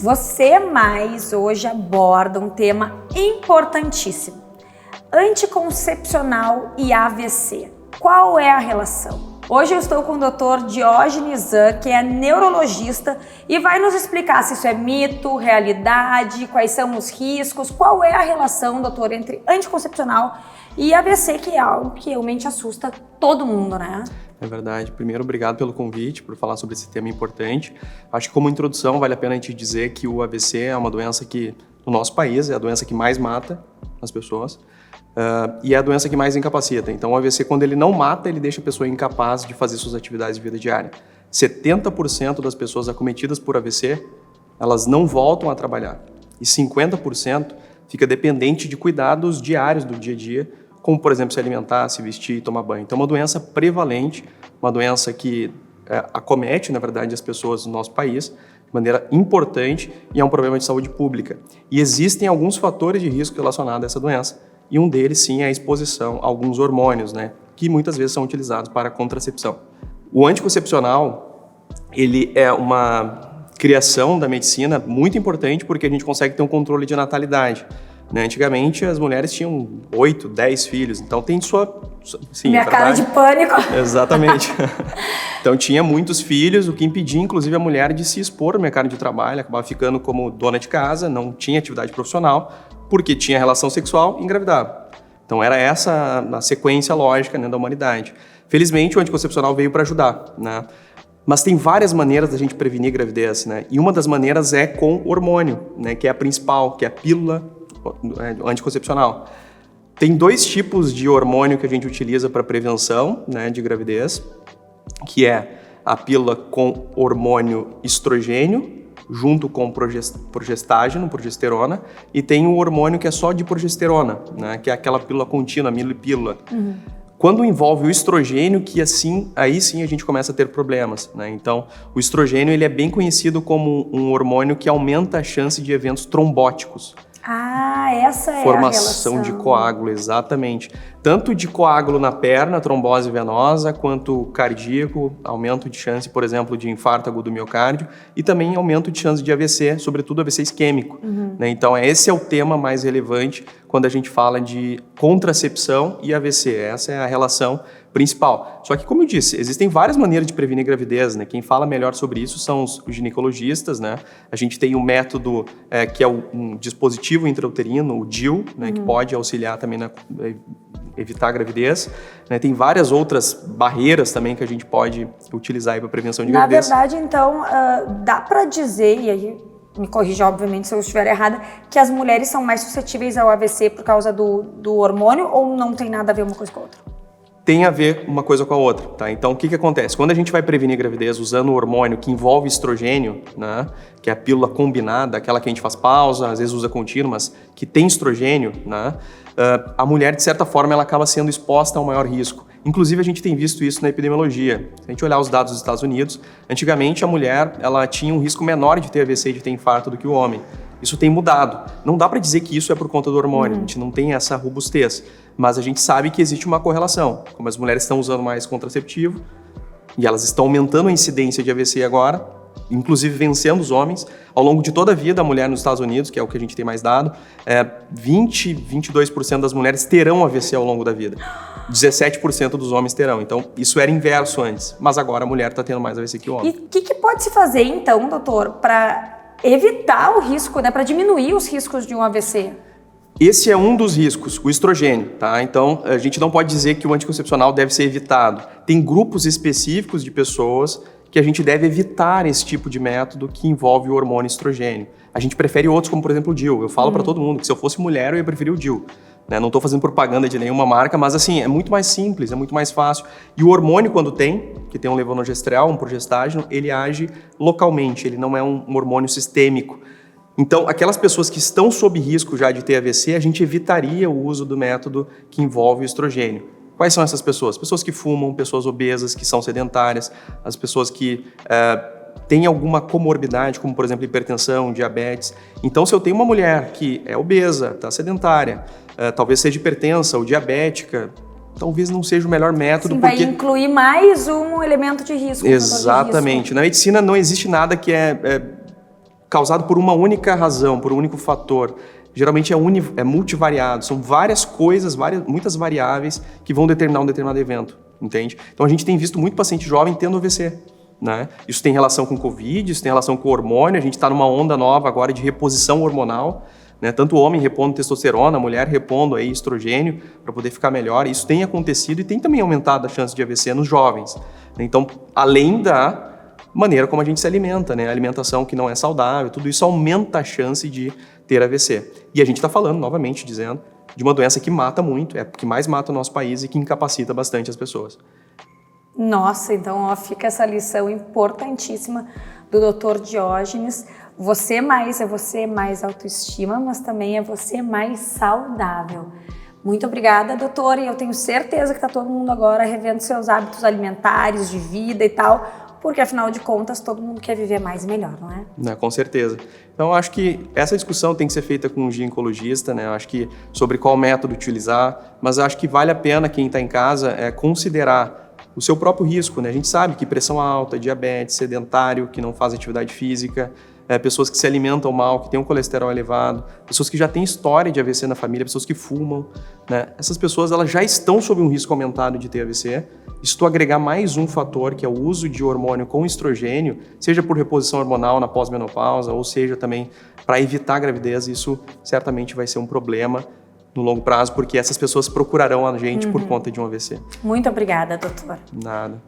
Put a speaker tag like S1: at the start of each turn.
S1: Você Mais hoje aborda um tema importantíssimo: anticoncepcional e AVC. Qual é a relação? Hoje eu estou com o Dr. Diógenes Zan, que é neurologista, e vai nos explicar se isso é mito, realidade, quais são os riscos, qual é a relação, doutor, entre anticoncepcional e AVC, que é algo que realmente assusta todo mundo, né?
S2: É verdade. Primeiro, obrigado pelo convite, por falar sobre esse tema importante. Acho que como introdução vale a pena a gente dizer que o AVC é uma doença que, no nosso país, é a doença que mais mata as pessoas. E é a doença que mais incapacita. Então, o AVC, quando ele não mata, ele deixa a pessoa incapaz de fazer suas atividades de vida diária. 70% das pessoas acometidas por AVC, elas não voltam a trabalhar. E 50% fica dependente de cuidados diários do dia a dia, como, por exemplo, se alimentar, se vestir e tomar banho. Então, é uma doença prevalente, uma doença que acomete, na verdade, as pessoas do nosso país de maneira importante e é um problema de saúde pública. E existem alguns fatores de risco relacionados a essa doença. E um deles, sim, é a exposição a alguns hormônios, né, que muitas vezes são utilizados para contracepção. O anticoncepcional, ele é uma criação da medicina muito importante porque a gente consegue ter um controle de natalidade. Né? Antigamente, as mulheres tinham 8, 10 filhos, então tem sua... Sim,
S1: minha cara de pânico.
S2: Exatamente. Então tinha muitos filhos, o que impedia, inclusive, a mulher de se expor no mercado de trabalho, acabava ficando como dona de casa, não tinha atividade profissional, porque tinha relação sexual e engravidava. Então era essa a sequência lógica, né, da humanidade. Felizmente o anticoncepcional veio para ajudar, né? Mas tem várias maneiras da gente prevenir gravidez, né? E uma das maneiras é com hormônio, né, que é a principal, que é a pílula anticoncepcional. Tem dois tipos de hormônio que a gente utiliza para prevenção, né, de gravidez, que é a pílula com hormônio estrogênio, junto com progestágeno, progesterona, e tem um hormônio que é só de progesterona, né, que é aquela pílula contínua, milipílula. Uhum. Quando envolve o estrogênio, que aí sim a gente começa a ter problemas, né? Então, o estrogênio ele é bem conhecido como um hormônio que aumenta a chance de eventos trombóticos.
S1: Ah, essa é
S2: formação
S1: a relação.
S2: de coágulo, exatamente. Tanto de coágulo na perna, trombose venosa, quanto cardíaco, aumento de chance, por exemplo, de infarto agudo do miocárdio, e também aumento de chance de AVC, sobretudo AVC isquêmico. Uhum. Né? Então, esse é o tema mais relevante quando a gente fala de contracepção e AVC. Essa é a relação principal. Só que, como eu disse, existem várias maneiras de prevenir gravidez, né? Quem fala melhor sobre isso são os ginecologistas, né? A gente tem um método que é um dispositivo intrauterino, o DIU, né? Que pode auxiliar também na evitar a gravidez. Né? Tem várias outras barreiras também que a gente pode utilizar para prevenção de gravidez.
S1: Na verdade, então, dá para dizer, e aí me corrija obviamente se eu estiver errada, que as mulheres são mais suscetíveis ao AVC por causa do hormônio, ou não tem nada a ver uma coisa com a outra?
S2: Tem a ver uma coisa com a outra, tá? Então, o que acontece? Quando a gente vai prevenir gravidez usando o hormônio que envolve estrogênio, né? Que é a pílula combinada, aquela que a gente faz pausa, às vezes usa contínuo, mas que tem estrogênio, né? A mulher, de certa forma, ela acaba sendo exposta a um maior risco. Inclusive, a gente tem visto isso na epidemiologia. Se a gente olhar os dados dos Estados Unidos, antigamente a mulher ela tinha um risco menor de ter AVC e de ter infarto do que o homem. Isso tem mudado. Não dá para dizer que isso é por conta do hormônio, a gente não tem essa robustez. Mas a gente sabe que existe uma correlação. Como as mulheres estão usando mais contraceptivo e elas estão aumentando a incidência de AVC agora, inclusive vencendo os homens. Ao longo de toda a vida, a mulher nos Estados Unidos, que é o que a gente tem mais dado, 22% das mulheres terão AVC ao longo da vida. 17% dos homens terão. Então, isso era inverso antes. Mas agora a mulher está tendo mais AVC que o homem.
S1: E o que pode se fazer, então, doutor, para evitar o risco, né, para diminuir os riscos de um AVC?
S2: Esse é um dos riscos, o estrogênio, tá? Então, a gente não pode dizer que o anticoncepcional deve ser evitado. Tem grupos específicos de pessoas que a gente deve evitar esse tipo de método que envolve o hormônio estrogênio. A gente prefere outros, como por exemplo o DIU. Eu falo para todo mundo que se eu fosse mulher, eu ia preferir o DIU. Né? Não estou fazendo propaganda de nenhuma marca, mas assim, é muito mais simples, é muito mais fácil. E o hormônio, quando tem, que tem um levonorgestrel, um progestágeno, ele age localmente, ele não é um hormônio sistêmico. Então, aquelas pessoas que estão sob risco já de ter AVC, a gente evitaria o uso do método que envolve o estrogênio. Quais são essas pessoas? Pessoas que fumam, pessoas obesas, que são sedentárias, as pessoas que têm alguma comorbidade, como por exemplo hipertensão, diabetes. Então, se eu tenho uma mulher que é obesa, está sedentária, talvez seja hipertensa ou diabética, talvez não seja o melhor método.
S1: Sim,
S2: porque
S1: vai incluir mais um elemento de risco.
S2: Exatamente. Na medicina não existe nada que é causado por uma única razão, por um único fator. Geralmente é multivariado, são várias coisas, muitas variáveis que vão determinar um determinado evento, entende? Então a gente tem visto muito paciente jovem tendo AVC, né? Isso tem relação com Covid, isso tem relação com hormônio, a gente está numa onda nova agora de reposição hormonal, né? Tanto o homem repondo testosterona, a mulher repondo aí estrogênio para poder ficar melhor. Isso tem acontecido e tem também aumentado a chance de AVC nos jovens. Então, além da maneira como a gente se alimenta, né? A alimentação que não é saudável, tudo isso aumenta a chance de ter AVC. E a gente está falando, novamente, dizendo, de uma doença que mata muito, é a que mais mata o nosso país e que incapacita bastante as pessoas.
S1: Nossa, então ó, fica essa lição importantíssima do Dr. Diógenes. Você é você mais autoestima, mas também é você mais saudável. Muito obrigada, doutor, e eu tenho certeza que está todo mundo agora revendo seus hábitos alimentares, de vida e tal, porque afinal de contas todo mundo quer viver mais e melhor, não é?
S2: Não, com certeza. Então eu acho que essa discussão tem que ser feita com um ginecologista, né? Eu acho que sobre qual método utilizar, mas eu acho que vale a pena quem está em casa considerar o seu próprio risco, né? A gente sabe que pressão alta, diabetes, sedentário, que não faz atividade física, pessoas que se alimentam mal, que têm um colesterol elevado, pessoas que já têm história de AVC na família, pessoas que fumam, né? Essas pessoas elas já estão sob um risco aumentado de ter AVC. E se tu agregar mais um fator, que é o uso de hormônio com estrogênio, seja por reposição hormonal na pós-menopausa, ou seja também para evitar a gravidez, isso certamente vai ser um problema no longo prazo, porque essas pessoas procurarão a gente por conta de um AVC.
S1: Muito obrigada, doutor.
S2: Nada.